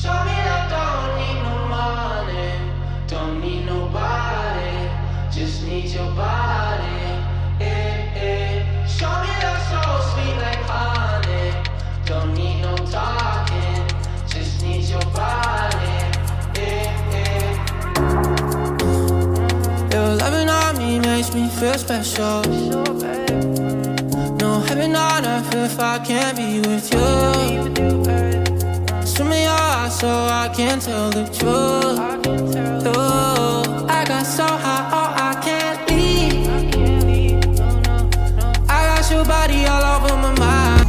Show me that don't need no money, don't need nobody, just need your body. Show me that so sweet like honey, don't need no talking, just need your body. Your loving on me makes me feel special. No heaven on earth if I can't be with you. Swim in your eyes so I can tell the truth. Ooh, I got so high, oh I can't leave. I got your body all over my mind.